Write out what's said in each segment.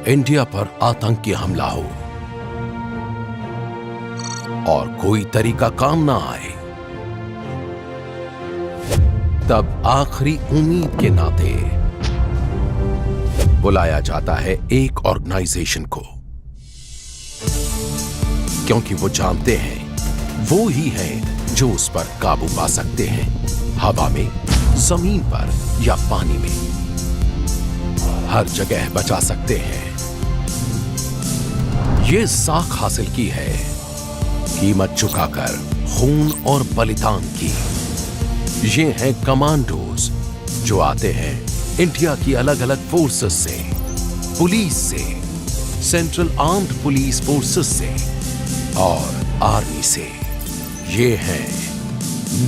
India पर आतंकी हमला हो और कोई तरीका काम ना आए, तब आखिरी उम्मीद के नाते बुलाया जाता है एक ऑर्गेनाइजेशन को, क्योंकि वो जानते हैं वो ही है जो उस पर काबू पा सकते हैं, हवा में, जमीन पर या पानी में, हर जगह बचा सकते हैं। ये साख हासिल की है कीमत चुकाकर, खून और बलिदान की। ये हैं कमांडोज जो आते हैं इंडिया की अलग अलग फोर्सेस से, पुलिस से, सेंट्रल आर्म्ड पुलिस फोर्सेस से और आर्मी से। ये हैं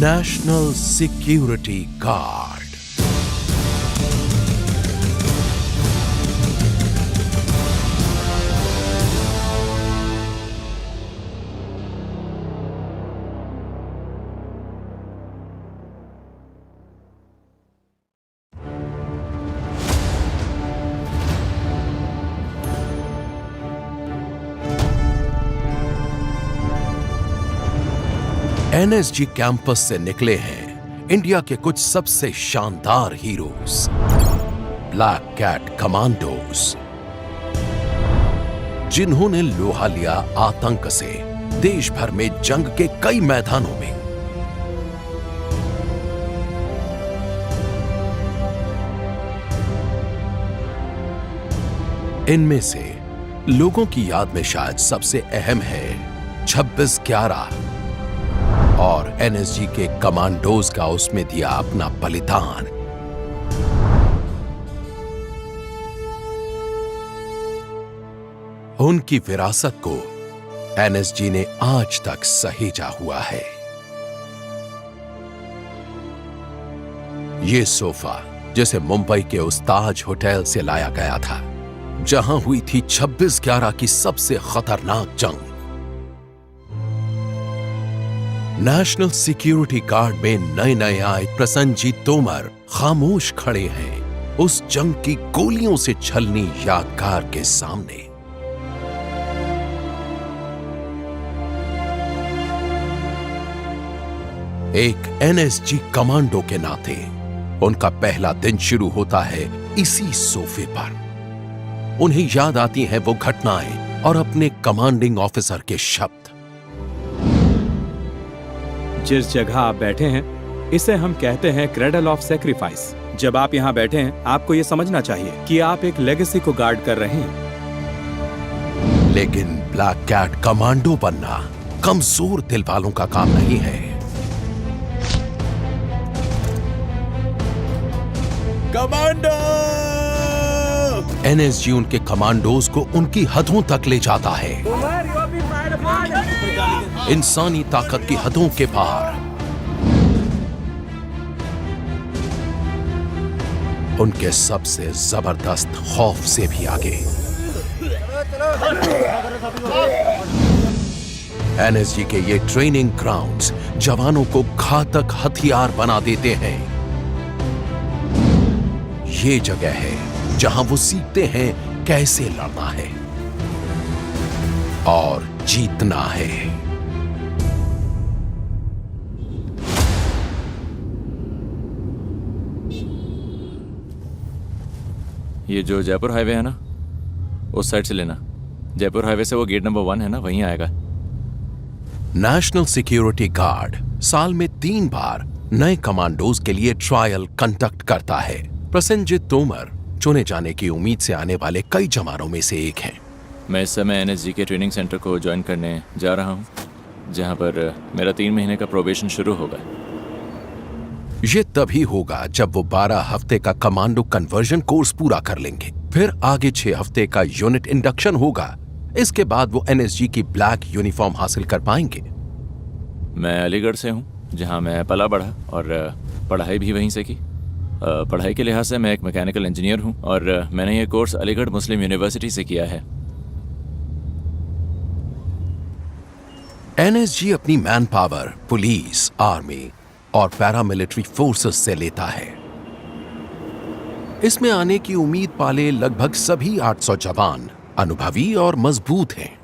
national security guard. NSG campus से निकले हैं इंडिया के कुछ सबसे शानदार हीरोज, ब्लैक कैट कमांडोज, जिन्होंने लोहा लिया आतंक से देश भर में जंग के कई मैदानों में। इनमें से लोगों की याद में शायद सबसे अहम है 26/11 और एनएसजी के कमांडोज का उसमें दिया अपना बलिदान। उनकी विरासत को एनएसजी ने आज तक सहेजा हुआ है। ये सोफा जिसे मुंबई के उस ताज होटल से लाया गया था जहां हुई थी 26/11 की सबसे खतरनाक जंग। नेशनल सिक्योरिटी गार्ड में नए नए आए प्रसन्नजीत तोमर खामोश खड़े हैं उस जंग की गोलियों से छलनी यादगार के सामने। एक एनएसजी कमांडो के नाते उनका पहला दिन शुरू होता है इसी सोफे पर। उन्हें याद आती हैं वो घटनाएं और अपने कमांडिंग ऑफिसर के शब्द। जिस जगह आप बैठे हैं इसे हम कहते हैं क्रेडल ऑफ सैक्रिफाइस। जब आप यहाँ बैठे हैं आपको ये समझना चाहिए कि आप एक लेगेसी को गार्ड कर रहे हैं। लेकिन ब्लैक कैट कमांडो बनना कमजोर दिल वालों का काम नहीं है। कमांडो! एनएसजी उनके कमांडोज को उनकी हदों तक ले जाता है, इंसानी ताकत की हदों के पार। उनके सबसे जबरदस्त खौफ से भी आगे। एनएसजी के ये ट्रेनिंग ग्राउंड्स जवानों को घातक हथियार बना देते हैं। ये जगह है जहां वो सीखते हैं कैसे लड़ना है और जीतना है। ये जो जयपुर हाईवे है ना, उस साइड से लेना। जयपुर हाईवे से वो गेट नंबर 1 है ना, वहीं आएगा। नेशनल सिक्योरिटी गार्ड साल में 3 बार नए कमांडोज के लिए ट्रायल कंडक्ट करता है। प्रसन्नजीत तोमर चुने जाने की उम्मीद से आने वाले कई जवानों में से एक हैं। मैं इस समय एनएसजी के ट्रेनिंग सेंटर को ज्वाइन करने जा रहा हूँ, जहाँ पर मेरा 3 महीने का प्रोबेशन शुरू होगा। ये तभी होगा जब वो 12 हफ्ते का कमांडो कन्वर्जन कोर्स पूरा कर लेंगे। फिर आगे 6 हफ्ते का यूनिट इंडक्शन होगा। इसके बाद वो एनएसजी की ब्लैक यूनिफॉर्म हासिल कर पाएंगे। मैं अलीगढ़ से हूँ, जहाँ मैं पला बढ़ा और पढ़ाई भी वहीं से की। पढ़ाई के लिहाज से मैं एक मैकेनिकल इंजीनियर हूँ और मैंने ये कोर्स अलीगढ़ मुस्लिम यूनिवर्सिटी से किया है। एनएसजी अपनी मैन पावर पुलिस, आर्मी और पैरामिलिट्री फोर्सेस से लेता है। इसमें आने की उम्मीद पाले लगभग सभी 800 जवान अनुभवी और मजबूत हैं।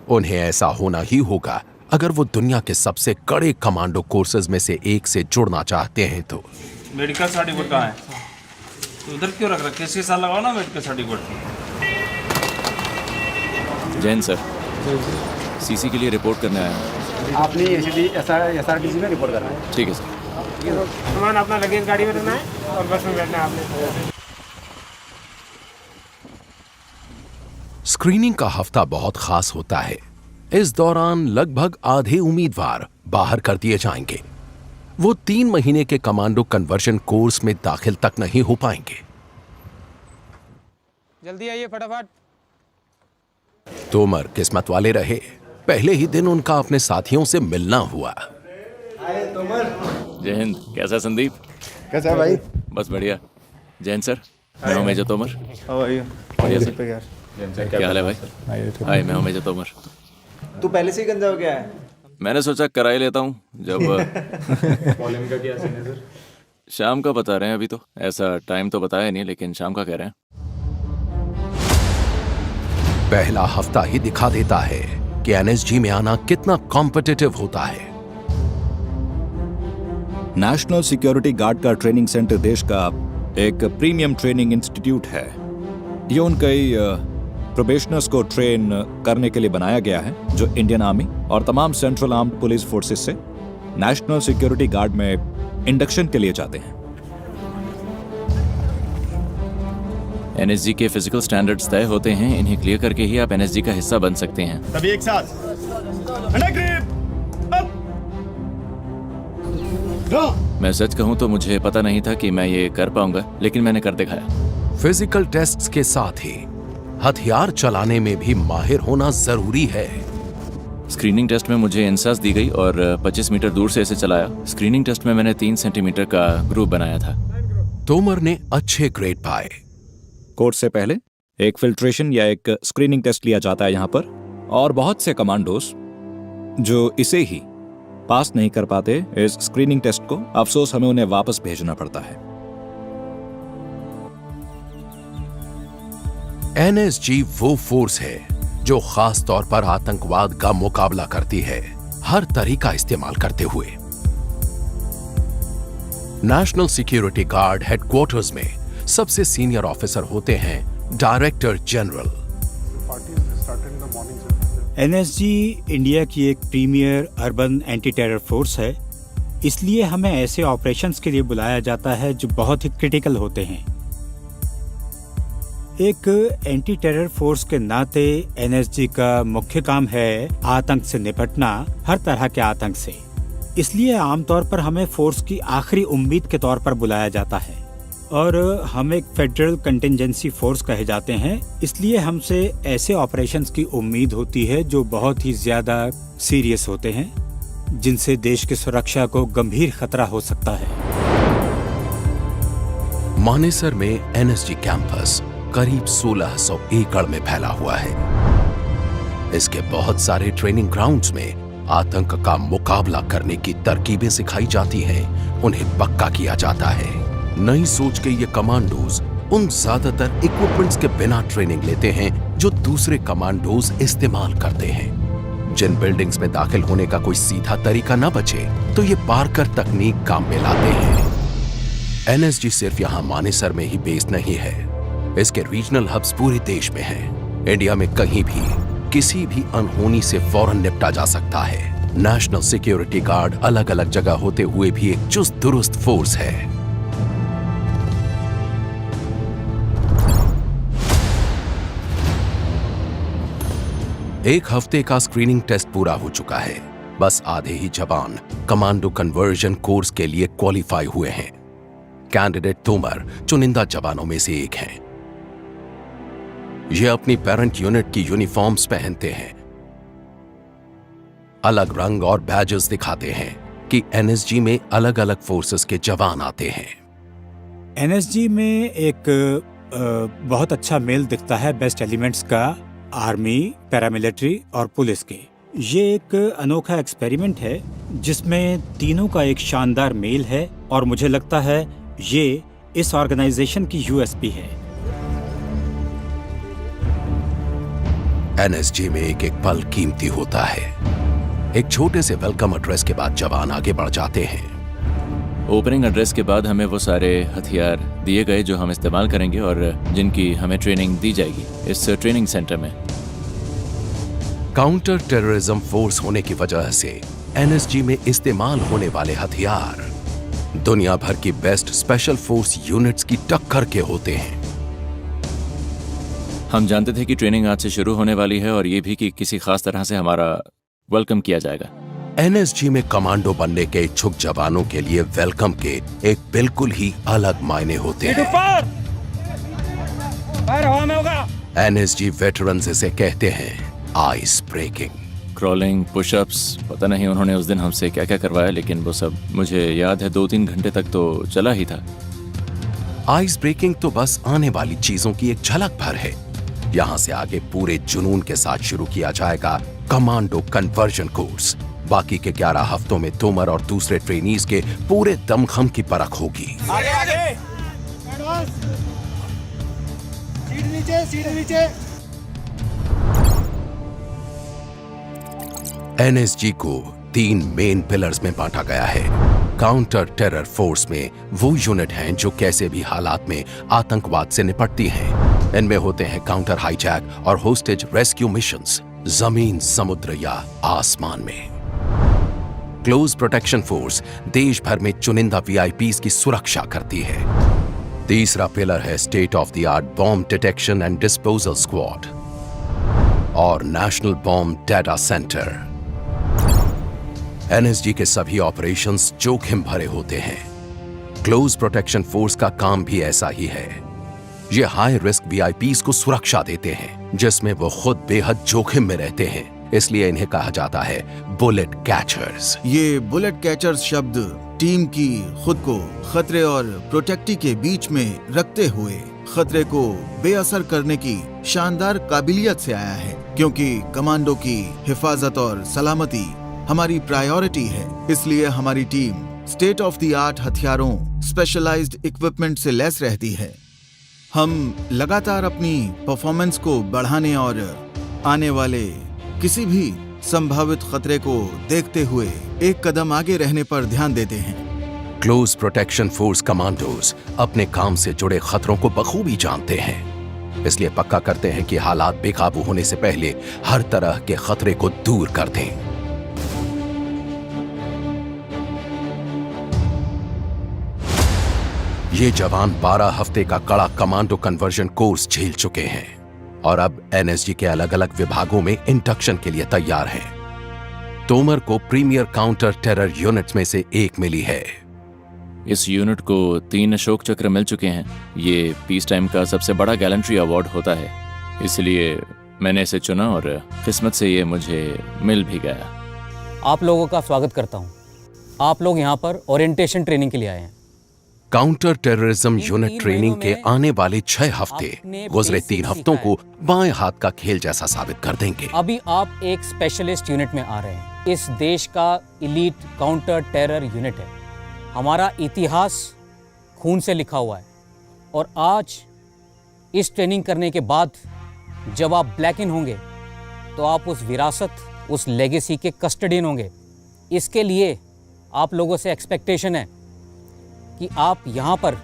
उन्हें ऐसा होना ही होगा अगर वो दुनिया के सबसे कड़े कमांडो कोर्सेज में से एक से जुड़ना चाहते हैं तो। मेडिकल सर्टिफिकेट कहाँ है? तो उधर क्यों रख रखे? इसके साथ लगाओ ना medical certificate. Jain sir, CC के लिए रिपोर्ट करने आया हूँ। आपने SRTC में रिपोर्ट करना है। ठीक है सर। सामान अपना लगेज गाड़ी में रखना है और बस में बैठना है आपने। स्क्रीनिंग का हफ्ता बहुत खास होता है। इस दौरान लगभग आधे उम्मीदवार बाहर कर दिए जाएंगे। वो 3 महीने के कमांडो कन्वर्जन कोर्स में दाखिल तक नहीं हो पाएंगे। जल्दी आइए फटाफट। तोमर किस्मत वाले रहे। पहले ही दिन उनका अपने साथियों से मिलना हुआ। जय हिंद। कैसा संदीप? कैसा है भाई? बस बढ़िया। जैन सर, मैं हूँ मेजर तोमर। बढ़िया सर। क्या हाल है भाई? हाय, मैं हूँ मेजर तोमर। तू पहले से ही गंजा हो गया है? मैंने सोचा करा ही लेता हूँ जब कॉलिंग का क्या सीन है सर? शाम का बता रहे हैं। अभी तो ऐसा टाइम तो बताया नहीं, लेकिन शाम का कह रहे हैं। पहला हफ्ता ही दिखा देता है कि एनएसजी में आना कितना कॉम्पिटिटिव होता है। नेशनल सिक्योरिटी गार्ड का ट्रेनिंग सेंटर देश का एक प्रीमियम ट्रेनिंग इंस्टीट्यूट है। ये उन कई प्रोबेशनर्स को ट्रेन करने के लिए बनाया गया है जो इंडियन आर्मी और तमाम सेंट्रल आर्म्ड पुलिस फोर्सेस से नेशनल सिक्योरिटी गार्ड में इंडक्शन के लिए जाते हैं। एनएसजी के फिजिकल स्टैंडर्ड्स तय होते हैं। इन्हें क्लियर करके ही आप एनएसजी का हिस्सा बन सकते हैं। सभी एक साथ। मैं सच कहूं तो मुझे पता नहीं था कि मैं ये कर पाऊंगा, लेकिन मैंने कर दिखाया। फिजिकल टेस्ट्स के साथ ही हथियार चलाने में भी माहिर होना जरूरी है। स्क्रीनिंग टेस्ट में मुझे इंसास दी गई और 25 मीटर दूर से इसे चलाया। स्क्रीनिंग टेस्ट में मैंने 3 सेंटीमीटर का ग्रुप बनाया था। तोमर ने अच्छे ग्रेड पाए। कोर्स से पहले एक फिल्ट्रेशन या एक स्क्रीनिंग टेस्ट लिया जाता है यहाँ पर, और बहुत से कमांडोज जो इसे ही पास नहीं कर पाते इस स्क्रीनिंग टेस्ट को, अफसोस हमें उन्हें वापस भेजना पड़ता है। एनएसजी वो फोर्स है जो खास तौर पर आतंकवाद का मुकाबला करती है, हर तरीका इस्तेमाल करते हुए। नेशनल सिक्योरिटी गार्ड हेडक्वार्टर्स में सबसे सीनियर ऑफिसर होते हैं डायरेक्टर जनरल। एनएसजी इंडिया की एक premier urban anti terror force है, इसलिए हमें ऐसे ऑपरेशंस के लिए बुलाया जाता है जो बहुत ही क्रिटिकल होते हैं। एक एंटी टेरर फोर्स के नाते एनएसजी का मुख्य काम है आतंक से निपटना, हर तरह के आतंक से। इसलिए आमतौर पर हमें फोर्स की आखिरी उम्मीद के तौर पर बुलाया जाता है, और हम एक फेडरल कंटिजेंसी फोर्स कहे जाते हैं। इसलिए हमसे ऐसे ऑपरेशंस की उम्मीद होती है जो बहुत ही ज्यादा सीरियस होते हैं, जिनसे देश की सुरक्षा को गंभीर खतरा हो सकता है। मानेसर में एनएसजी कैंपस करीब 1600 एकड़ में फैला हुआ है। इसके बहुत सारे ट्रेनिंग ग्राउंड्स में आतंक का मुकाबला करने की तरकीबें सिखाई जाती हैं, उन्हें पक्का किया जाता है। नई सोच के ये कमांडोज उन ज्यादातर इक्विपमेंट्स के बिना ट्रेनिंग लेते हैं जो दूसरे कमांडोज इस्तेमाल करते हैं। जिन बिल्डिंग्स में दाखिल होने का कोई सीधा तरीका न बचे तो ये पार्कर तकनीक काम में लाते हैं। एनएसजी सिर्फ यहाँ मानेसर में ही बेस्ड नहीं है, इसके रीजनल हब्स पूरे देश में हैं। इंडिया में कहीं भी किसी भी अनहोनी से फौरन निपटा जा सकता है। नेशनल सिक्योरिटी गार्ड अलग अलग जगह होते हुए भी एक चुस्त दुरुस्त फोर्स है। एक हफ्ते का स्क्रीनिंग टेस्ट पूरा हो चुका है। बस आधे ही जवान कमांडो कन्वर्जन कोर्स के लिए क्वालिफाई हुए हैं। कैंडिडेट तोमर चुनिंदा जवानों में से एक हैं। ये अपनी पेरेंट यूनिट की यूनिफॉर्म्स पहनते हैं, अलग रंग और बैजेस दिखाते हैं कि एनएसजी में अलग अलग फोर्सेस के जवान आते हैं। एनएसजी में एक बहुत अच्छा मेल दिखता है बेस्ट एलिमेंट्स का, आर्मी, पैरामिलिट्री और पुलिस के। ये एक अनोखा एक्सपेरिमेंट है जिसमें तीनों का एक शानदार मेल है, और मुझे लगता है ये इस ऑर्गेनाइजेशन की यूएसपी है। एनएसजी में एक एक पल कीमती होता है। एक छोटे से वेलकम एड्रेस के बाद जवान आगे बढ़ जाते हैं। ओपनिंग एड्रेस के बाद हमें वो सारे हथियार दिए गए जो हम इस्तेमाल करेंगे और जिनकी हमें ट्रेनिंग दी जाएगी इस ट्रेनिंग सेंटर में। काउंटर टेररिज्म फोर्स होने की वजह से एनएसजी में इस्तेमाल होने वाले हथियार दुनिया भर की बेस्ट स्पेशल फोर्स यूनिट्स की टक्कर के होते हैं। हम जानते थे कि ट्रेनिंग आज से शुरू होने वाली है और ये भी कि किसी खास तरह से हमारा वेलकम किया जाएगा। एनएसजी में कमांडो बनने के इच्छुक जवानों के लिए वेलकम के एक बिल्कुल ही अलग मायने होते हैं। एनएसजी वेटरन्स इसे कहते हैं आइस ब्रेकिंग। क्रॉलिंग, पुशअप्स, पता नहीं उन्होंने उस दिन हमसे क्या क्या करवाया, लेकिन वो सब मुझे याद है 2-3 घंटे तक तो चला ही था। आइस ब्रेकिंग तो बस आने वाली चीजों की एक झलक भर है। यहां से आगे पूरे जुनून के साथ शुरू किया जाएगा कमांडो कन्वर्जन कोर्स। बाकी के 11 हफ्तों में तोमर और दूसरे ट्रेनीज के पूरे दमखम की परख होगी। आगे आगे। सीट नीचे। एनएसजी को 3 मेन पिलर्स में बांटा गया है। काउंटर टेरर फोर्स में वो यूनिट हैं जो कैसे भी हालात में आतंकवाद से निपटती हैं। इनमें होते हैं काउंटर हाईजैक और होस्टेज रेस्क्यू मिशंस, जमीन, समुद्र या आसमान में। क्लोज प्रोटेक्शन फोर्स देश भर में चुनिंदा वीआईपीज की सुरक्षा करती है। तीसरा पिलर है state of the art bomb detection and disposal squad और national bomb data center. NSG के सभी ऑपरेशंस जोखिम भरे होते हैं। क्लोज प्रोटेक्शन फोर्स का काम भी ऐसा ही है। ये हाई रिस्क वीआईपीज को सुरक्षा देते हैं जिसमें वो खुद बेहद जोखिम में रहते हैं, इसलिए इन्हें कहा जाता है बुलेट कैचर्स। ये बुलेट कैचर्स शब्द टीम की खुद को खतरे और प्रोटेक्टी के बीच में रखते हुए खतरे को बेअसर करने की शानदार काबिलियत से आया है, क्योंकि कमांडो की हिफाजत और सलामती हमारी प्रायोरिटी है। इसलिए हमारी team state of the art हथियारों, स्पेशलाइज्ड इक्विपमेंट से लैस रहती है। हम लगातार अपनी परफॉर्मेंस को बढ़ाने और आने वाले किसी भी संभावित खतरे को देखते हुए एक कदम आगे रहने पर ध्यान देते हैं। क्लोज प्रोटेक्शन फोर्स कमांडोज अपने काम से जुड़े खतरों को बखूबी जानते हैं, इसलिए पक्का करते हैं कि हालात बेकाबू होने से पहले हर तरह के खतरे को दूर कर दें। ये जवान 12 हफ्ते का कड़ा कमांडो कन्वर्जन कोर्स झेल चुके हैं और अब एनएसजी के अलग अलग विभागों में इंडक्शन के लिए तैयार हैं। तोमर को प्रीमियर काउंटर टेरर यूनिट्स में से एक मिली है। इस यूनिट को 3 अशोक चक्र मिल चुके हैं। ये पीस टाइम का सबसे बड़ा गैलेंट्री अवार्ड होता है, इसलिए मैंने इसे चुना और किस्मत से ये मुझे मिल भी गया। आप लोगों का स्वागत करता हूँ। आप लोग यहाँ पर ओरिएंटेशन ट्रेनिंग के लिए आए हैं। काउंटर टेररिज्म यूनिट ट्रेनिंग के आने वाले 6 हफ्ते गुजरे 3 हफ्तों को बाएं हाथ का खेल जैसा साबित कर देंगे। अभी आप एक स्पेशलिस्ट यूनिट में आ रहे हैं। इस देश का इलीट काउंटर टेरर यूनिट है। हमारा इतिहास खून से लिखा हुआ है और आज इस ट्रेनिंग करने के बाद जब आप ब्लैक इन होंगे तो आप उस विरासत, उस लेगेसी के कस्टडियन होंगे। इसके लिए आप लोगों से एक्सपेक्टेशन है कि आप यहाँ पर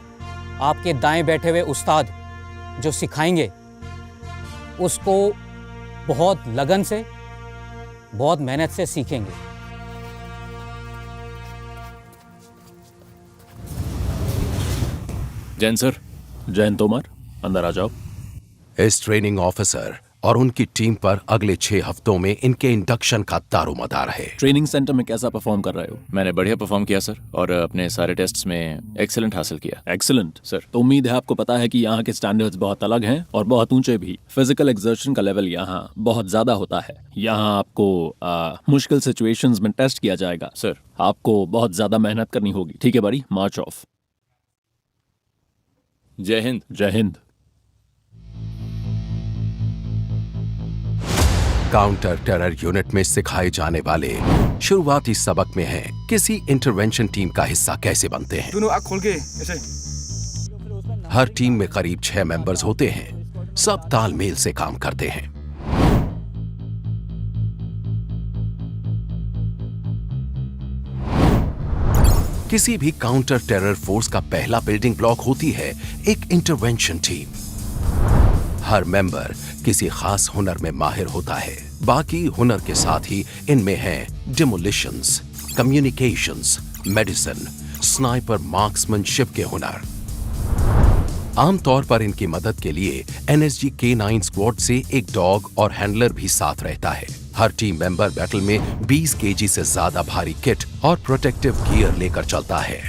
आपके दाएं बैठे हुए उस्ताद जो सिखाएंगे उसको बहुत लगन से, बहुत मेहनत से सीखेंगे। जैन सर। जैन तोमर, अंदर आ जाओ। इस ट्रेनिंग ऑफिसर और उनकी टीम पर अगले 6 हफ्तों में इनके इंडक्शन का दारोमदार है। ट्रेनिंग सेंटर में कैसा परफॉर्म कर रहे हो? मैंने बढ़िया परफॉर्म किया सर और अपने सारे टेस्ट्स में एक्सीलेंट हासिल किया। Excellent sir. तो उम्मीद है आपको पता है कि यहाँ के स्टैंडर्ड्स बहुत अलग हैं और बहुत ऊंचे भी। फिजिकल एक्सर्शन का लेवल यहाँ बहुत ज्यादा होता है। यहाँ आपको मुश्किल सिचुएशंस में टेस्ट किया जाएगा। सर। आपको बहुत ज्यादा मेहनत करनी होगी। ठीक है बड़ी, मार्च ऑफ। जय हिंद। जय हिंद। काउंटर टेरर यूनिट में सिखाए जाने वाले शुरुआती सबक में है किसी इंटरवेंशन टीम का हिस्सा कैसे बनते हैं। दोनों आँख खोल के ऐसे हर टीम में करीब 6 मेंबर्स होते हैं। सब तालमेल से काम करते हैं। किसी भी काउंटर टेरर फोर्स का पहला बिल्डिंग ब्लॉक होती है एक इंटरवेंशन टीम। हर मेंबर किसी खास हुनर में माहिर होता है। बाकी हुनर के साथ ही इनमें हैं डिमोलिशंस, कम्युनिकेशंस, मेडिसिन, स्नाइपर, मार्क्समैनशिप के हुनर। आमतौर पर इनकी मदद के लिए एनएसजी K9 स्क्वाड से एक डॉग और हैंडलर भी साथ रहता है। हर टीम मेंबर बैटल में 20 केजी से ज्यादा भारी किट और प्रोटेक्टिव गियर लेकर चलता है।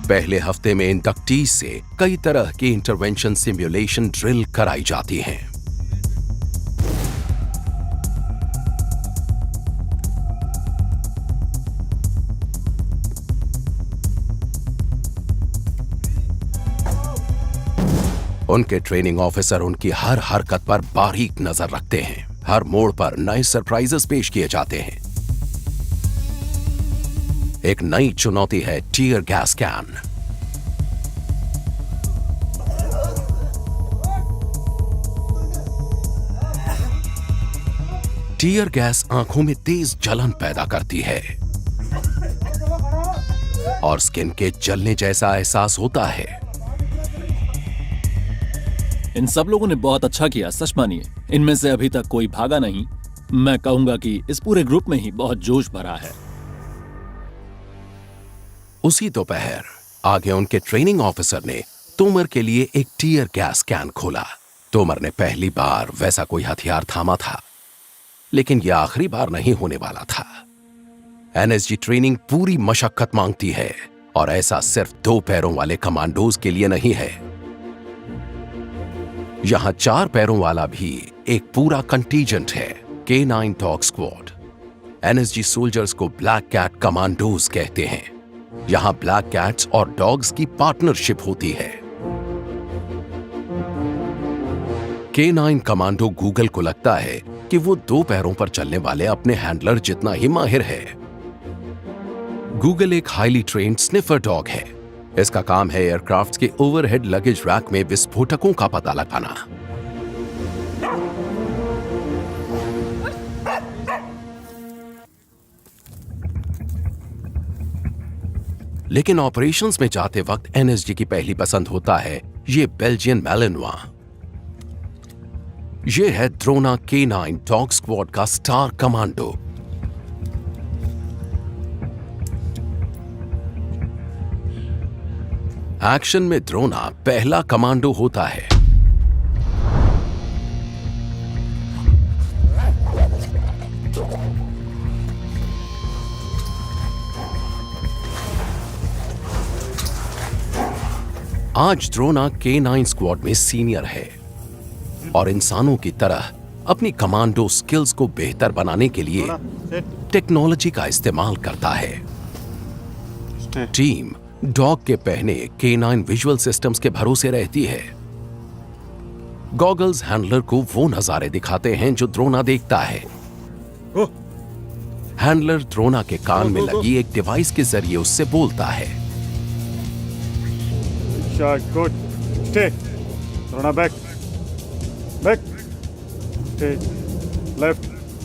पहले हफ्ते में इंडक्टीज से कई तरह के इंटरवेंशन सिमुलेशन ड्रिल कराई जाती हैं। उनके ट्रेनिंग ऑफिसर उनकी हर हरकत पर बारीक नजर रखते हैं। हर मोड़ पर नए सरप्राइजेस पेश किए जाते हैं। एक नई चुनौती है tear gas can. Tear gas आंखों में तेज जलन पैदा करती है और स्किन के जलने जैसा एहसास होता है। इन सब लोगों ने बहुत अच्छा किया, सच मानिए। इनमें से अभी तक कोई भागा नहीं। मैं कहूंगा कि इस पूरे ग्रुप में ही बहुत जोश भरा है। उसी दोपहर आगे उनके ट्रेनिंग ऑफिसर ने तोमर के लिए एक टीयर गैस कैन खोला। तोमर ने पहली बार वैसा कोई हथियार थामा था, लेकिन यह आखिरी बार नहीं होने वाला था। एनएसजी ट्रेनिंग पूरी मशक्कत मांगती है और ऐसा सिर्फ 2 पैरों वाले कमांडोज के लिए नहीं है। यहां 4 पैरों वाला भी एक पूरा कंटीजेंट है, K9 dog squad. NSG soldiers को ब्लैक कैट कमांडोज कहते हैं। यहां ब्लैक कैट्स और डॉग्स की पार्टनरशिप होती है। K9 कमांडो गूगल को लगता है कि वो 2 पैरों पर चलने वाले अपने हैंडलर जितना ही माहिर है। गूगल एक हाईली ट्रेन्ड स्निफर डॉग है। इसका काम है एयरक्राफ्ट के ओवरहेड लगेज रैक में विस्फोटकों का पता लगाना। लेकिन ऑपरेशंस में जाते वक्त एनएसजी की पहली पसंद होता है ये बेल्जियन मैलिनोआ। ये है द्रोना K9 डॉग स्क्वाड का स्टार कमांडो। एक्शन में द्रोना पहला कमांडो होता है। आज द्रोना K9 स्क्वाड में सीनियर है और इंसानों की तरह अपनी कमांडो स्किल्स को बेहतर बनाने के लिए टेक्नोलॉजी का इस्तेमाल करता है। टीम डॉग के पहने K9 विजुअल सिस्टम्स के भरोसे रहती है। गॉगल्स हैंडलर को वो नजारे दिखाते हैं जो द्रोना देखता है। हैंडलर द्रोना के कान में लगी एक डिवाइस के जरिए उससे बोलता है।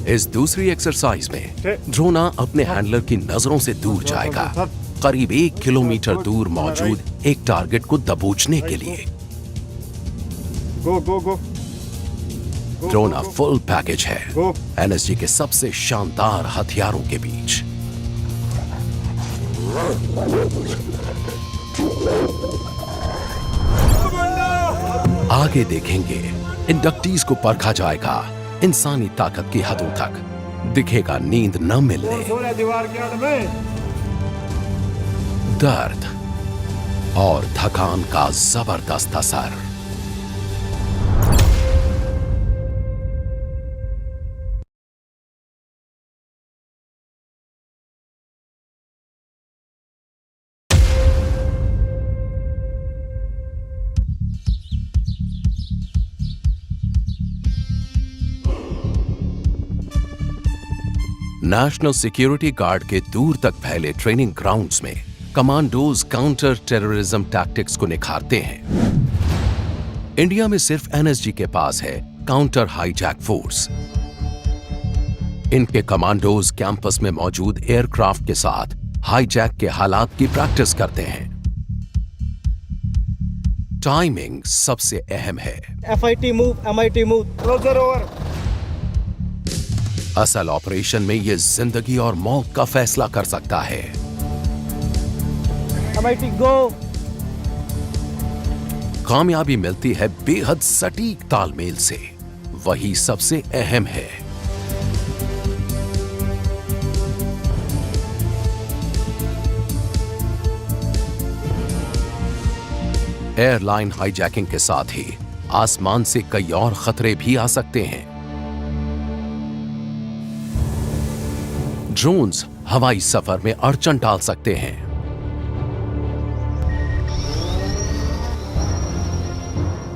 इस दूसरी एक्सरसाइज में द्रोना अपने हैंडलर की नजरों से दूर जाएगा, करीब 1 किलोमीटर दूर मौजूद एक टारगेट को दबोचने के लिए। द्रोना फुल पैकेज है एनएसजी के सबसे शानदार हथियारों के बीच। आगे देखेंगे इंडक्टीज को परखा जाएगा इंसानी ताकत की हदों तक। दिखेगा नींद न मिलने, दर्द और थकान का जबरदस्त असर। नेशनल सिक्योरिटी गार्ड के दूर तक फैले ट्रेनिंग ग्राउंड्स में कमांडोज काउंटर टेररिज्म टैक्टिक्स को निखारते हैं। इंडिया में सिर्फ एनएसजी के पास है काउंटर हाईजैक फोर्स। इनके कमांडोज कैंपस में मौजूद एयरक्राफ्ट के साथ हाईजैक के हालात की प्रैक्टिस करते हैं। टाइमिंग सबसे अहम है। FIT move, MIT move, closure over. असल ऑपरेशन में यह जिंदगी और मौत का फैसला कर सकता है। MIT गो। कामयाबी मिलती है बेहद सटीक तालमेल से, वही सबसे अहम है। एयरलाइन हाईजैकिंग के साथ ही आसमान से कई और खतरे भी आ सकते हैं। ड्रोन्स हवाई सफर में अड़चन डाल सकते हैं।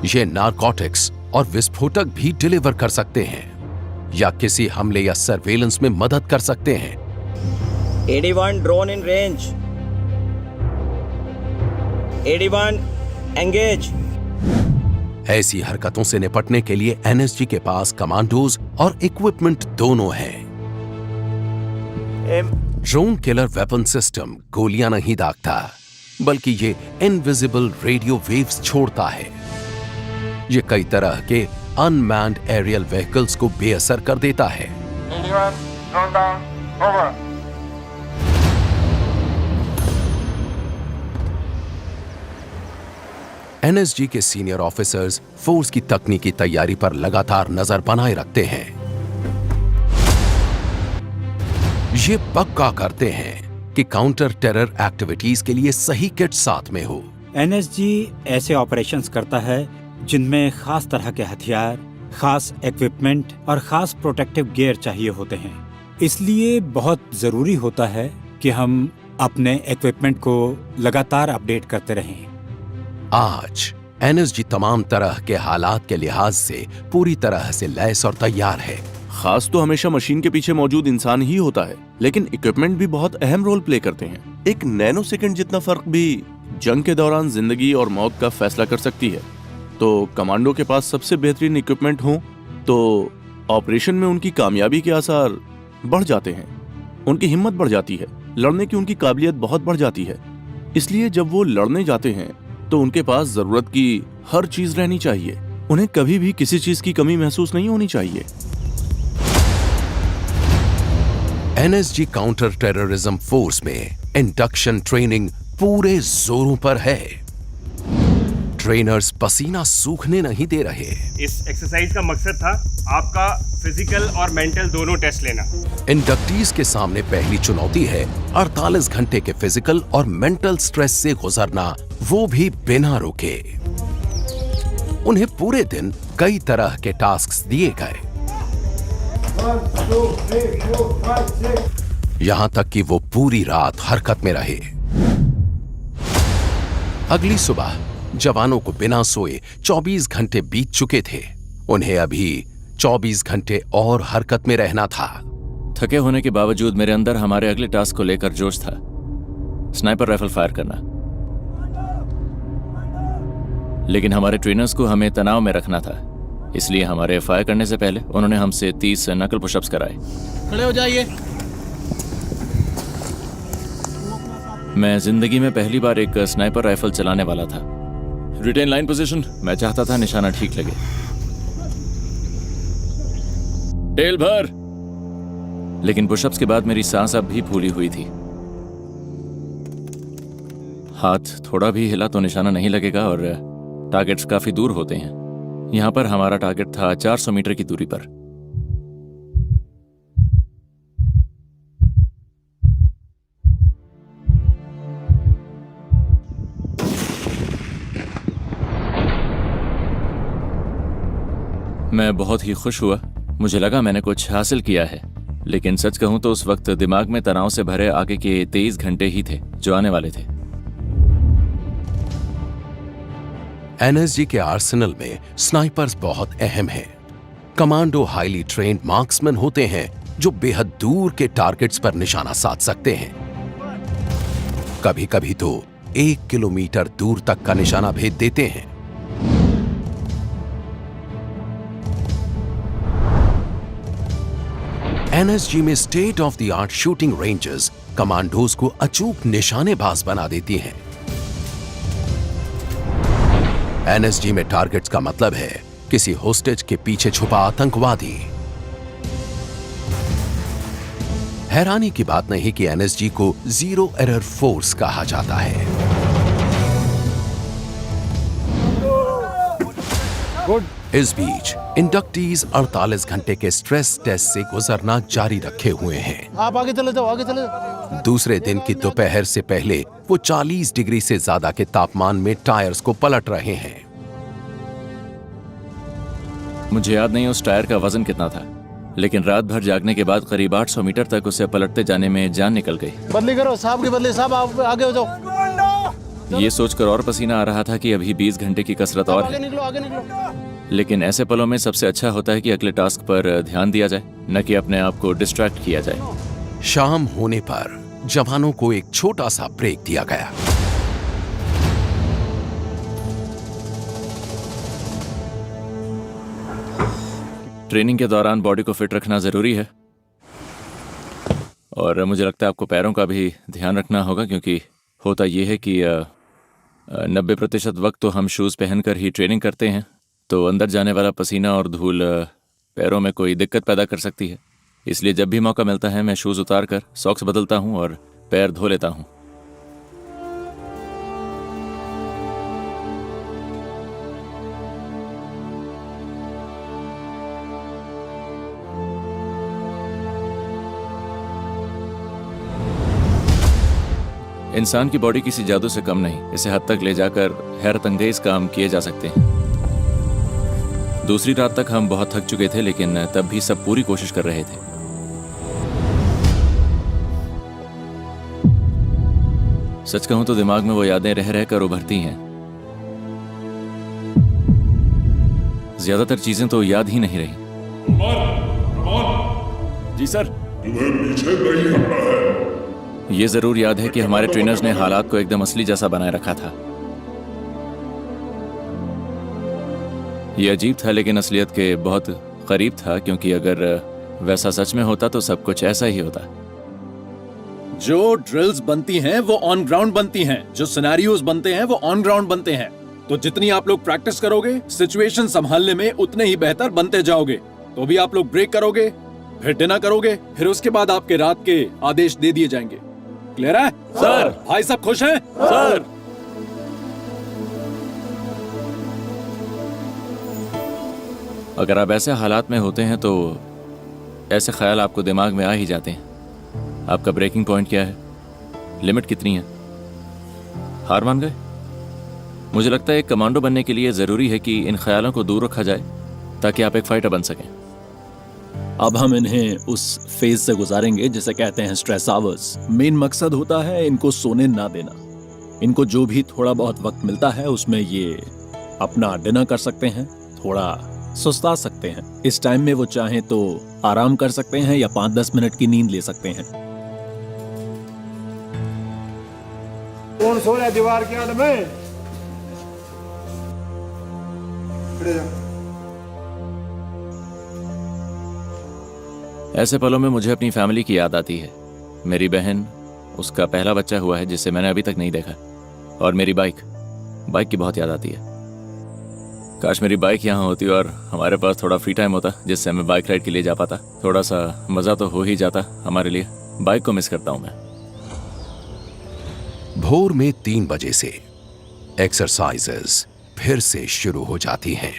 ये नारकोटिक्स और विस्फोटक भी डिलीवर कर सकते हैं या किसी हमले या सर्वेलेंस में मदद कर सकते हैं। 81 ड्रोन इन रेंज। 81 एंगेज। ऐसी हरकतों से निपटने के लिए एनएसजी के पास कमांडोज और इक्विपमेंट दोनों हैं। ड्रोन किलर वेपन सिस्टम गोलियां नहीं दागता, बल्कि ये इनविजिबल रेडियो वेव्स छोड़ता है। ये कई तरह के अनमैन्ड एरियल व्हीकल्स को बेअसर कर देता है। एनएसजी के सीनियर ऑफिसर्स फोर्स की तकनीकी तैयारी पर लगातार नजर बनाए रखते हैं। ये पक्का करते हैं कि काउंटर टेरर एक्टिविटीज के लिए सही किट साथ में हो। एनएसजी ऐसे ऑपरेशंस करता है जिनमें खास तरह के हथियार, खास इक्विपमेंट और खास प्रोटेक्टिव गियर चाहिए होते हैं। इसलिए बहुत जरूरी होता है कि हम अपने इक्विपमेंट को लगातार अपडेट करते रहें। आज एनएसजी तमाम तरह के हालात के लिहाज से पूरी तरह से लैस और तैयार है। खास तो हमेशा मशीन के पीछे मौजूद इंसान ही होता है, लेकिन इक्विपमेंट भी बहुत अहम रोल प्ले करते हैं। एक नैनो सेकंड जितना फर्क भी जंग के दौरान जिंदगी और मौत का फैसला कर सकती है। तो कमांडो के पास सबसे बेहतरीन इक्विपमेंट हो तो ऑपरेशन में उनकी कामयाबी के आसार बढ़ जाते हैं, उनकी हिम्मत बढ़ जाती है, लड़ने की उनकी काबिलियत बहुत बढ़ जाती है। इसलिए जब वो लड़ने जाते हैं तो उनके पास जरूरत की हर चीज रहनी चाहिए। उन्हें कभी भी किसी चीज की कमी महसूस नहीं होनी चाहिए। एनएसजी काउंटर टेररिज्म फोर्स में इंडक्शन ट्रेनिंग पूरे जोरों पर है। ट्रेनर्स पसीना सूखने नहीं दे रहे। इस एक्सरसाइज का मकसद था आपका फिजिकल और मेंटल दोनों टेस्ट लेना। इंडक्टीज के सामने पहली चुनौती है 48 घंटे के फिजिकल और मेंटल स्ट्रेस से गुजरना, वो भी बिना रुके। उन्हें पूरे दिन कई तरह के टास्क दिए गए, यहां तक कि वो पूरी रात हरकत में रहे। अगली सुबह जवानों को बिना सोए 24 घंटे बीत चुके थे। उन्हें अभी 24 घंटे और हरकत में रहना था। थके होने के बावजूद मेरे अंदर हमारे अगले टास्क को लेकर जोश था, स्नाइपर राइफल फायर करना। लेकिन हमारे ट्रेनर्स को हमें तनाव में रखना था, इसलिए हमारे फायर करने से पहले उन्होंने हमसे 30 नकल पुशअप्स कराए। खड़े हो जाइए। मैं जिंदगी में पहली बार एक स्नाइपर राइफल चलाने वाला था। रिटेन लाइन पोजीशन, मैं चाहता था निशाना ठीक लगे। टेल भर। लेकिन पुशअप्स के बाद मेरी सांस अब भी फूली हुई थी। हाथ थोड़ा भी हिला तो निशाना नहीं लगेगा और टारगेट्स काफी दूर होते हैं। यहां पर हमारा टारगेट था 400 मीटर की दूरी पर। मैं बहुत ही खुश हुआ, मुझे लगा मैंने कुछ हासिल किया है। लेकिन सच कहूं तो उस वक्त दिमाग में तनाव से भरे आगे के 23 घंटे ही थे जो आने वाले थे। एनएसजी के आर्सेनल में स्नाइपर्स बहुत अहम हैं। कमांडो हाईली ट्रेन्ड मार्क्समैन होते हैं जो बेहद दूर के टारगेट्स पर निशाना साध सकते हैं। कभी कभी तो 1 किलोमीटर दूर तक का निशाना भेद देते हैं। एनएसजी में state of the art shooting ranges commandos को अचूक निशानेबाज बना देती हैं। एनएसजी में टारगेट्स का मतलब है किसी होस्टेज के पीछे छुपा आतंकवादी। हैरानी की बात नहीं कि एनएसजी को जीरो एरर फोर्स कहा जाता है। इस बीच इंडक्टीज 48 घंटे के स्ट्रेस टेस्ट से गुजरना जारी रखे हुए हैं। आप आगे चले जाओ, आगे चले जाओ। दूसरे दिन की दोपहर से पहले वो 40 डिग्री से ज्यादा के तापमान में टायर्स को पलट रहे हैं। मुझे याद नहीं उस टायर का वजन कितना था, लेकिन रात भर जागने के बाद करीब 800 मीटर तक उसे पलटते जाने में जान निकल गई। बदली करो साहब की बदली, साहब आप आगे हो जाओ। ये सोचकर और पसीना आ रहा था कि अभी 20 घंटे की कसरत और आगे है। निकलो, आगे निकलो। लेकिन ऐसे पलों में सबसे अच्छा होता है कि अगले टास्क पर ध्यान दिया जाए, न कि अपने आप को डिस्ट्रैक्ट किया जाए। शाम होने पर जवानों को एक छोटा सा ब्रेक दिया गया। ट्रेनिंग के दौरान बॉडी को फिट रखना जरूरी है, और मुझे लगता है आपको पैरों का भी ध्यान रखना होगा, क्योंकि होता यह है कि 90% वक्त तो हम शूज़ पहनकर ही ट्रेनिंग करते हैं, तो अंदर जाने वाला पसीना और धूल पैरों में कोई दिक्कत पैदा कर सकती है। इसलिए जब भी मौका मिलता है मैं शूज़ उतार कर सॉक्स बदलता हूँ और पैर धो लेता हूँ। इंसान की बॉडी किसी जादू से कम नहीं, इसे हद तक ले जाकर हैरतअंगेज काम किए जा सकते हैं। दूसरी रात तक हम बहुत थक चुके थे, लेकिन तब भी सब पूरी कोशिश कर रहे थे। सच कहूं तो दिमाग में वो यादें रह रहकर उभरती हैं। ज्यादातर चीजें तो याद ही नहीं रही। जी सर। तुम्हें पीछे नहीं हटना है। ये जरूर याद है कि हमारे ट्रेनर्स ने हालात को एकदम असली जैसा बनाए रखा था। ये अजीब था, लेकिन असलियत के बहुत करीब था, क्योंकि अगर वैसा सच में होता तो सब कुछ ऐसा ही होता। जो ड्रिल्स बनती हैं वो ऑन ग्राउंड बनती हैं, जो सिनेरियोज बनते हैं वो ऑन ग्राउंड बनते हैं। तो जितनी आप लोग प्रैक्टिस करोगे, सिचुएशन संभालने में उतने ही बेहतर बनते जाओगे। तो भी आप लोग ब्रेक करोगे, फिर डिनर करोगे, फिर उसके बाद आपके रात के आदेश दे दिए जाएंगे। क्लियर है सर? भाई सब खुश हैं सर? अगर आप ऐसे हालात में होते हैं तो ऐसे ख्याल आपको दिमाग में आ ही जाते हैं। आपका ब्रेकिंग पॉइंट क्या है? लिमिट कितनी है? हार मान गए? मुझे लगता है एक कमांडो बनने के लिए जरूरी है कि इन ख्यालों को दूर रखा जाए, ताकि आप एक फाइटर बन सकें। अब हम इन्हें उस फेज से गुजारेंगे जिसे कहते हैं स्ट्रेस आवर्स। मेन मकसद होता है इनको सोने ना देना। इनको जो भी थोड़ा बहुत वक्त मिलता है उसमें ये अपना डिनर कर सकते हैं, थोड़ा सुस्ता सकते हैं। इस टाइम में वो चाहें तो आराम कर सकते हैं या 5-10 मिनट की नींद ले सकते हैं। कौन सो रहा है दीवार के आड़ में? ऐसे पलों में मुझे अपनी फैमिली की याद आती है। मेरी बहन, उसका पहला बच्चा हुआ है जिसे मैंने अभी तक नहीं देखा, और मेरी बाइक की बहुत याद आती है। काश मेरी बाइक यहाँ होती और हमारे पास थोड़ा फ्री टाइम होता जिससे मैं बाइक राइड के लिए जा पाता। थोड़ा सा मजा तो हो ही जाता हमारे लिए। बाइक को मिस करता हूँ मैं। भोर में 3 बजे से एक्सरसाइजेस फिर से शुरू हो जाती हैं।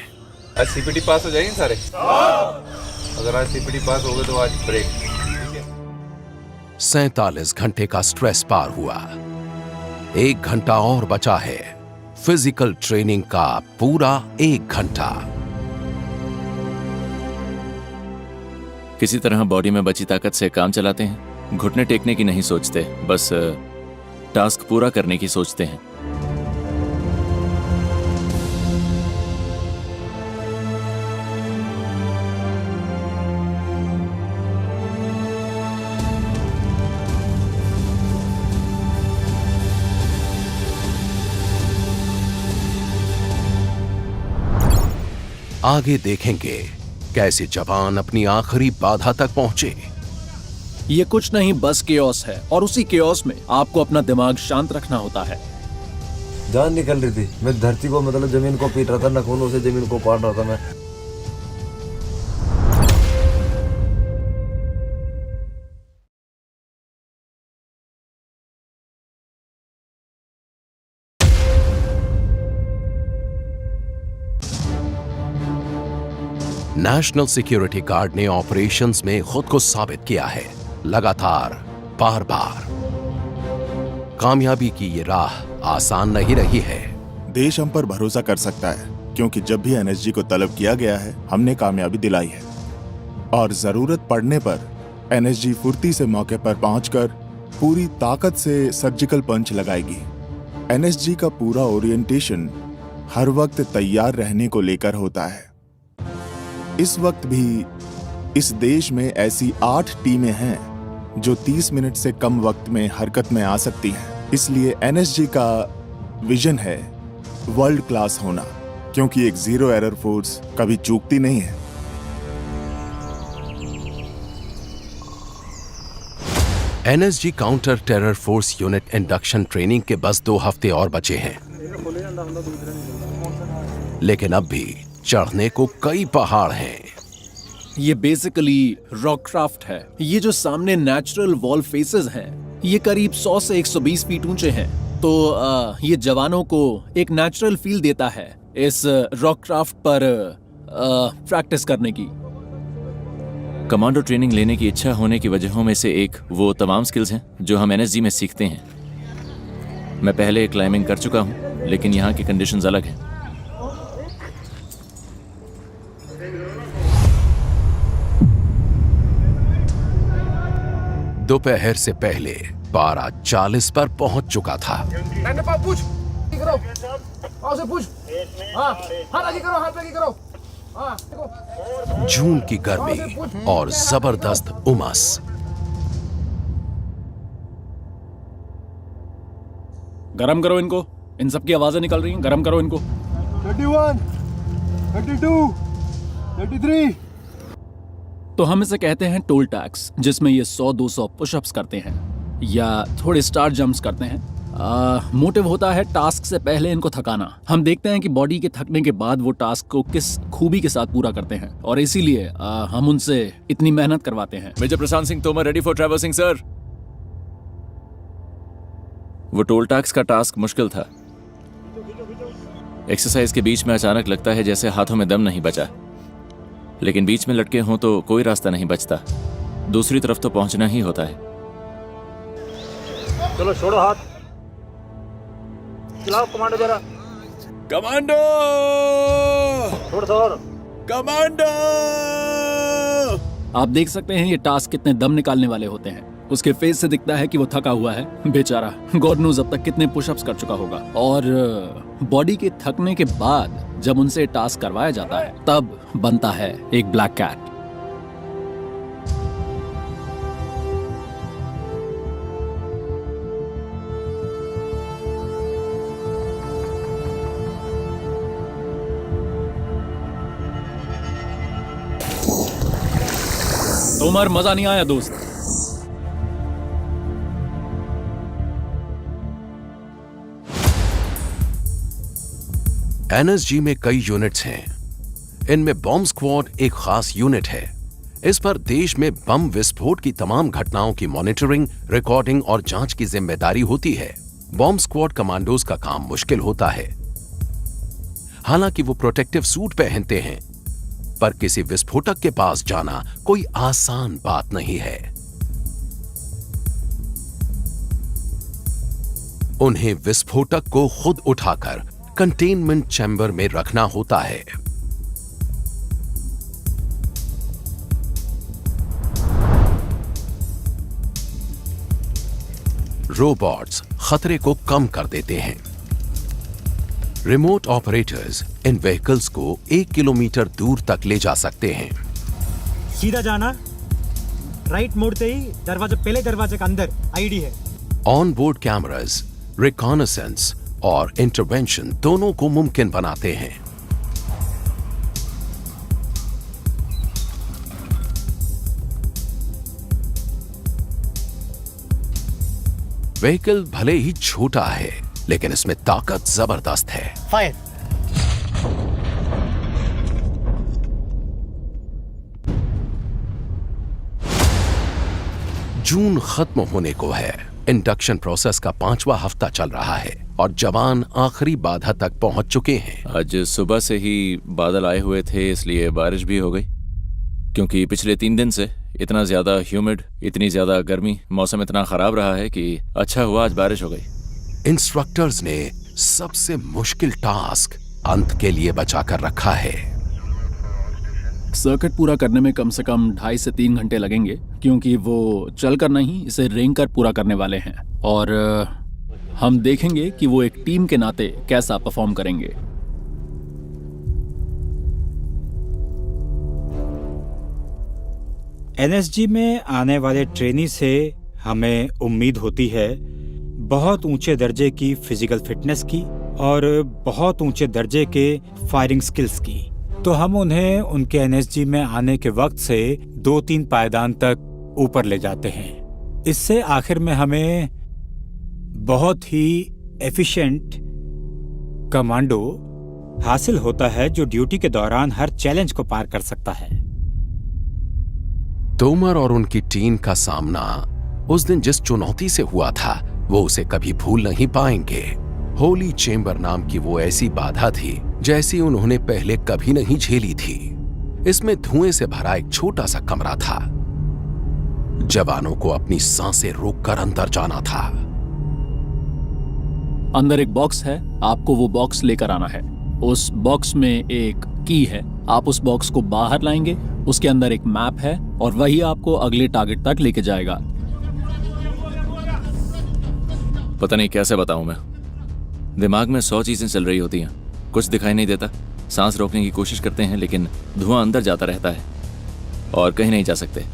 आज सीपीटी पास हो जाएंगे सारे। अगर आज सीपीटी पास हो गए तो आज ब्रेक। 47 घंटे का स्ट्रेस पार हुआ। 1 घंटा और बचा है। फिजिकल ट्रेनिंग का पूरा 1 घंटा। किसी तरह बॉडी में बची ताकत से काम चलाते हैं। घुटने टेकने की नहीं सोचते, बस टास्क पूरा करने की सोचते हैं। आगे देखेंगे कैसे जवान अपनी आखिरी बाधा तक पहुंचे। ये कुछ नहीं बस केओस है, और उसी केओस में आपको अपना दिमाग शांत रखना होता है। जान निकल रही थी, मैं धरती को मतलब जमीन को पीट रहा था, नखूनों से जमीन को काट रहा था मैं। नेशनल सिक्योरिटी गार्ड ने ऑपरेशंस में खुद को साबित किया है, लगातार बार बार। कामयाबी की ये राह आसान नहीं रही है। देश हम पर भरोसा कर सकता है, क्योंकि जब भी एनएसजी को तलब किया गया है हमने कामयाबी दिलाई है, और जरूरत पड़ने पर एनएसजी फुर्ती से मौके पर पहुंचकर पूरी ताकत से सर्जिकल पंच लगाएगी। एनएसजी का पूरा ओरिएंटेशन हर वक्त तैयार रहने को लेकर होता है। इस वक्त भी इस देश में ऐसी 8 टीमें हैं जो 30 मिनट से कम वक्त में हरकत में आ सकती हैं। इसलिए एनएसजी का विजन है वर्ल्ड क्लास होना, क्योंकि एक जीरो एरर फोर्स कभी चूकती नहीं है। NSG counter terror force unit induction training के बस 2 हफ्ते और बचे हैं, लेकिन अब भी चढ़ने को कई पहाड़ हैं। ये बेसिकली रॉक क्राफ्ट है। ये जो सामने नेचुरल वॉल फेसेस हैं, ये करीब 100 से 120 फीट ऊंचे हैं। तो ये जवानों को एक नेचुरल फील देता है इस रॉक क्राफ्ट पर प्रैक्टिस करने की। कमांडो ट्रेनिंग लेने की इच्छा होने की वजहों में से एक वो तमाम स्किल्स हैं जो हम एनएसजी में सीखते हैं। मैं पहले क्लाइंबिंग कर चुका हूं, लेकिन यहाँ की कंडीशंस अलग हैं। दोपहर से पहले पारा 40 पर पहुंच चुका था। जून की गर्मी और जबरदस्त उमस। गरम करो इनको, इन सब की आवाजें निकल रही हैं, गरम करो इनको। 31, 32, 33। तो हम इसे कहते हैं टोल टैक्स, जिसमें ये 100-200 पुशअप्स करते हैं या थोड़े स्टार जंप्स करते हैं। मोटिव होता है टास्क से पहले इनको थकाना। हम देखते हैं कि बॉडी के थकने के बाद वो टास्क को किस खूबी के साथ पूरा करते हैं, और इसीलिए हम उनसे इतनी मेहनत करवाते हैं। Major Prashant Singh Tomar, ready for traversing sir. वो टोल टैक्स का टास्क मुश्किल था। एक्सरसाइज के बीच में अचानक लगता है जैसे हाथों में दम नहीं बचा, लेकिन बीच में लटके हों तो कोई रास्ता नहीं बचता, दूसरी तरफ तो पहुंचना ही होता है। चलो छोड़ो हाथ, चलाओ कमांडो जरा। कमांडो, छोड़ कमांडो। आप देख सकते हैं ये टास्क कितने दम निकालने वाले होते हैं। उसके फेस से दिखता है कि वो थका हुआ है बेचारा। गॉड नोज अब तक कितने पुशअप्स कर चुका होगा। और बॉडी के थकने के बाद जब उनसे टास्क करवाया जाता है, तब बनता है एक ब्लैक कैट। तोमर, मजा नहीं आया दोस्त। एनएसजी में कई यूनिट्स हैं। इनमें बॉम्ब स्क्वाड एक खास यूनिट है। इस पर देश में बम विस्फोट की तमाम घटनाओं की मॉनिटरिंग, रिकॉर्डिंग और जांच की जिम्मेदारी होती है। बॉम्ब स्क्वाड कमांडोज का काम मुश्किल होता है। हालांकि वो प्रोटेक्टिव सूट पहनते हैं, पर किसी विस्फोटक के पास जाना कोई आसान बात नहीं है। उन्हें विस्फोटक को खुद उठाकर कंटेनमेंट चैम्बर में रखना होता है। रोबोट्स खतरे को कम कर देते हैं। रिमोट ऑपरेटर्स इन व्हीकल्स को 1 किलोमीटर दूर तक ले जा सकते हैं। सीधा जाना, राइट मोड़ते ही दरवाजे, पहले दरवाजे के अंदर आईडी है। ऑन बोर्ड कैमरास रिकॉनेसेंस और इंटरवेंशन दोनों को मुमकिन बनाते हैं। व्हीकल भले ही छोटा है, लेकिन इसमें ताकत जबरदस्त है। फायर। जून खत्म होने को है। इंडक्शन प्रोसेस का 5वां हफ्ता चल रहा है और जवान आखिरी बाधा तक पहुंच चुके हैं। आज सुबह से ही बादल आए हुए थे, इसलिए बारिश भी हो गई। क्योंकि पिछले 3 दिन से इतना ज्यादा ह्यूमिड, इतनी ज्यादा गर्मी, मौसम इतना खराब रहा है कि अच्छा हुआ आज बारिश हो गई। इंस्ट्रक्टर्स ने सबसे मुश्किल टास्क अंत के लिए बचा कर रखा है। सर्किट पूरा करने में कम से कम 2.5 से 3 घंटे लगेंगे, क्योंकि वो चल कर नहीं, इसे रेंग कर पूरा करने वाले हैं। और हम देखेंगे कि वो एक टीम के नाते कैसा परफॉर्म करेंगे। एनएसजी में आने वाले ट्रेनी से हमें उम्मीद होती है बहुत ऊंचे दर्जे की फिजिकल फिटनेस की और बहुत ऊंचे दर्जे के फायरिंग स्किल्स की। तो हम उन्हें उनके एनएसजी में आने के वक्त से 2-3 पायदान तक ऊपर ले जाते हैं। इससे आखिर में हमें बहुत ही एफिशिएंट कमांडो हासिल होता है, जो ड्यूटी के दौरान हर चैलेंज को पार कर सकता है। तोमर और उनकी टीम का सामना उस दिन जिस चुनौती से हुआ था, वो उसे कभी भूल नहीं पाएंगे। होली चेंबर नाम की वो ऐसी बाधा थी जैसी उन्होंने पहले कभी नहीं झेली थी। इसमें धुएं से भरा एक छोटा सा कमरा था। जवानों को अपनी सांसें रोककर अंदर जाना था। अंदर एक बॉक्स है, आपको वो बॉक्स लेकर आना है। उस बॉक्स में एक की है, आप उस बॉक्स को बाहर लाएंगे। उसके अंदर एक मैप है और वही आपको अगले टारगेट तक लेके जाएगा। पता नहीं कैसे बताऊं मैं, दिमाग में 100 चीजें चल रही होती हैं, कुछ दिखाई नहीं देता। सांस रोकने की कोशिश करते हैं लेकिन धुआं अंदर जाता रहता है और कहीं नहीं जा सकते।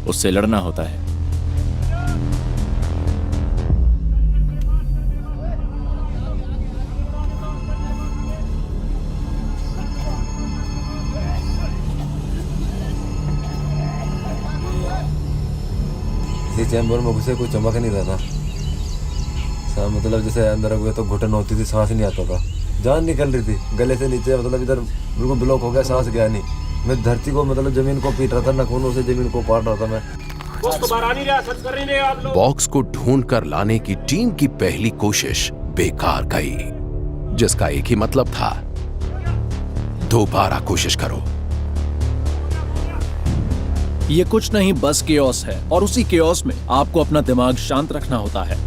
उससे लड़ना होता है। इसी चैम्बर में घुसे कोई चमक नहीं रहा था। मतलब जैसे अंदर हुए तो घुटन होती थी, सांस नहीं आता था, जान निकल रही थी गले से नीचे। मतलब इधर बिल्कुल ब्लॉक हो गया, सांस गया नहीं। मैं धरती को मतलब जमीन को पीट रहा था, नखूनों से जमीन को पाट रहा था मैं। बॉक्स को ढूंढ कर लाने की टीम की पहली कोशिश बेकार गई, जिसका एक ही मतलब था, दोबारा कोशिश करो। ये कुछ नहीं, बस केओस है और उसी केओस में आपको अपना दिमाग शांत रखना होता है।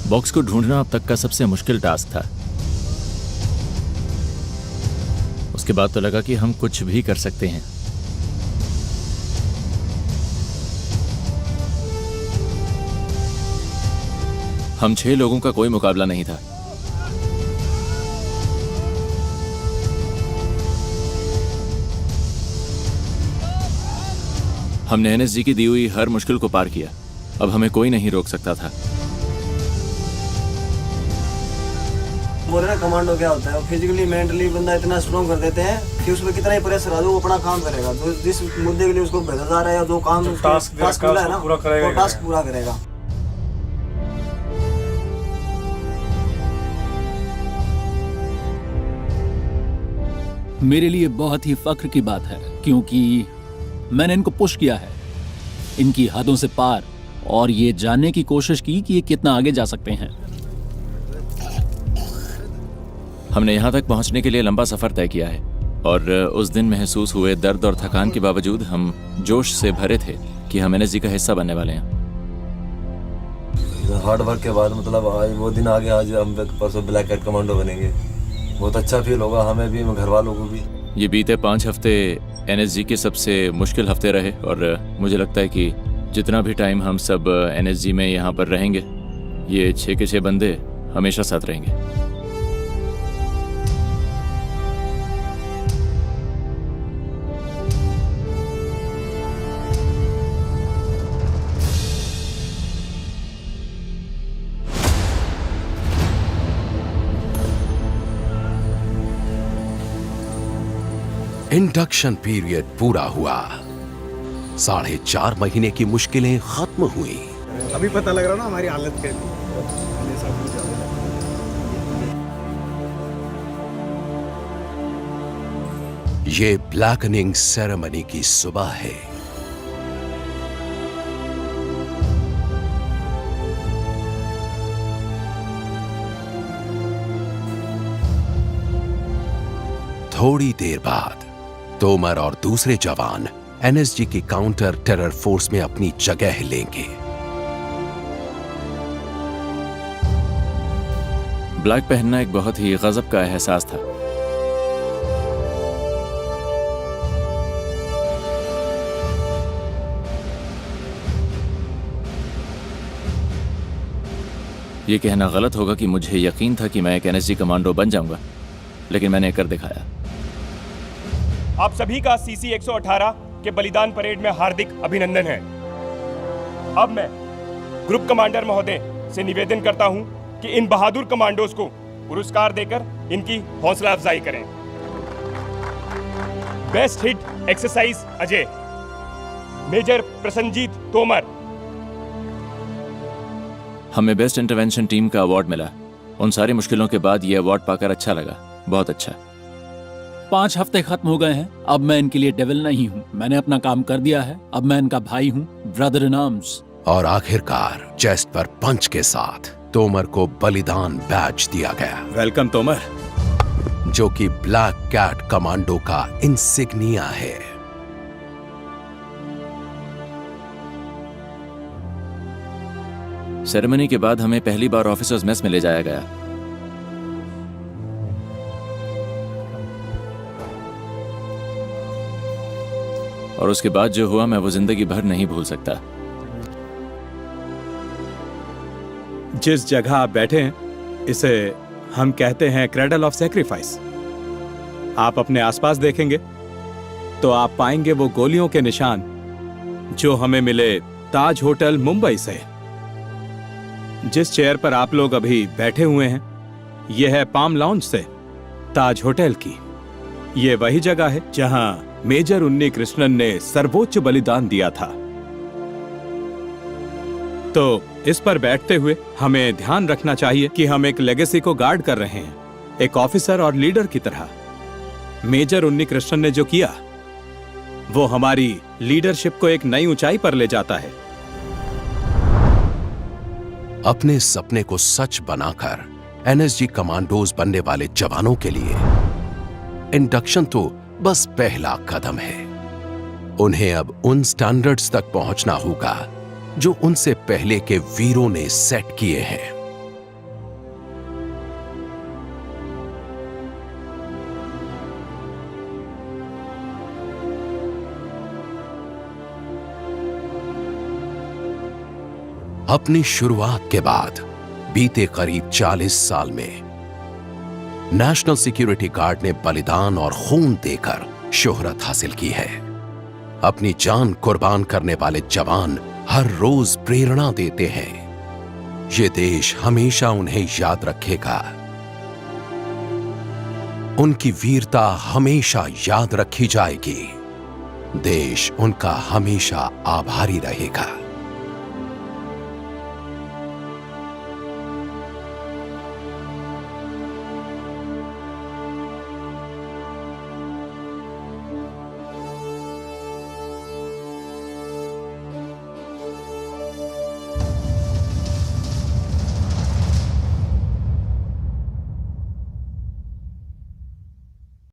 बॉक्स को ढूंढना अब तक का सबसे मुश्किल टास्क था। उसके बाद तो लगा कि हम कुछ भी कर सकते हैं। हम 6 लोगों का कोई मुकाबला नहीं था। हमने एनएसजी की दी हुई हर मुश्किल को पार किया। अब हमें कोई नहीं रोक सकता था। बोले ना कमांडो क्या होता है, फिजिकली मेंटली बंदा इतना स्ट्रॉन्ग कर देते हैं कि उसमें कितना ही प्रेशर आ जाए वो अपना काम करेगा। तो जिस मुद्दे के लिए उसको भेजा जा रहा है या जो काम टास्क मिला है ना, वो टास्क पूरा करेगा। मेरे लिए बहुत ही फख्र की बात है, क्योंकि मैंने इनको पुश किया है इनकी हदों से पार और ये जानने की कोशिश की कि ये कितना आगे जा सकते हैं। हमने यहाँ तक पहुँचने के लिए लंबा सफर तय किया है और उस दिन महसूस हुए दर्द और थकान के बावजूद हम जोश से भरे थे कि हम एनएसजी का हिस्सा बनने वाले हैं। हार्ड वर्क के बाद मतलब आज वो दिन आ गया, आज हम परसों ब्लैक कैट कमांडो बनेंगे। बहुत अच्छा फील होगा हमें भी, घर वालों को भी। ये बीते 5 हफ्ते एनएसजी के सबसे मुश्किल हफ्ते रहे और मुझे लगता है कि जितना भी टाइम हम सब एनएसजी में यहाँ पर रहेंगे, ये 6 के 6 बंदे हमेशा साथ रहेंगे। इंडक्शन पीरियड पूरा हुआ। 4.5 महीने की मुश्किलें खत्म हुई। अभी पता लग रहा ना हमारी हालत कैसी। ये ब्लैकनिंग सेरेमनी की सुबह है। थोड़ी देर बाद तोमर और दूसरे जवान एनएसजी की काउंटर टेरर फोर्स में अपनी जगह लेंगे। ब्लैक पहनना एक बहुत ही गजब का एहसास था। यह कहना गलत होगा कि मुझे यकीन था कि मैं एक एनएसजी कमांडो बन जाऊंगा, लेकिन मैंने कर दिखाया। आप सभी का सीसी 118 के बलिदान परेड में हार्दिक अभिनंदन है। अब मैं ग्रुप कमांडर महोदय से निवेदन करता हूं कि इन बहादुर कमांडोज को पुरस्कार देकर इनकी हौसला अफजाई करें। Best hit exercise Ajay, major Prasanjit Tomar. हमें बेस्ट इंटरवेंशन टीम का अवार्ड मिला। उन सारी मुश्किलों के बाद यह अवार्ड पाकर अच्छा लगा, बहुत अच्छा। 5 हफ्ते खत्म हो गए हैं। अब मैं इनके लिए डेविल नहीं हूँ, मैंने अपना काम कर दिया है। अब मैं इनका भाई हूँ, ब्रदर इन आर्म्स। और आखिरकार चेस्ट पर पंच के साथ तोमर को बलिदान बैज दिया गया। वेलकम तोमर, जो कि ब्लैक कैट कमांडो का इंसिग्निया है। सेरेमनी के बाद हमें पहली बार ऑफिसर्स मेस में ले जाया गया। और उसके बाद जो हुआ मैं वो जिंदगी भर नहीं भूल सकता। जिस जगह आप बैठे हैं इसे हम कहते हैं क्रेडल ऑफ सैक्रिफाइस। आप अपने आसपास देखेंगे तो आप पाएंगे वो गोलियों के निशान जो हमें मिले ताज होटल मुंबई से। जिस चेयर पर आप लोग अभी बैठे हुए हैं यह है पाम लाउंज से ताज होटल की। यह वही जगह है जहां मेजर उन्नी कृष्णन ने सर्वोच्च बलिदान दिया था। तो इस पर बैठते हुए हमें ध्यान रखना चाहिए कि हम एक लेगेसी को गार्ड कर रहे हैं, एक ऑफिसर और लीडर की तरह। मेजर उन्नी कृष्णन ने जो किया वो हमारी लीडरशिप को एक नई ऊंचाई पर ले जाता है। अपने सपने को सच बनाकर एनएसजी कमांडोज बनने वाले जवानों के लिए इंडक्शन तो बस पहला कदम है। उन्हें अब उन स्टैंडर्ड्स तक पहुंचना होगा जो उनसे पहले के वीरों ने सेट किए हैं। अपनी शुरुआत के बाद बीते करीब 40 साल में नेशनल सिक्योरिटी गार्ड ने बलिदान और खून देकर शोहरत हासिल की है। अपनी जान कुर्बान करने वाले जवान हर रोज प्रेरणा देते हैं। ये देश हमेशा उन्हें याद रखेगा। उनकी वीरता हमेशा याद रखी जाएगी। देश उनका हमेशा आभारी रहेगा।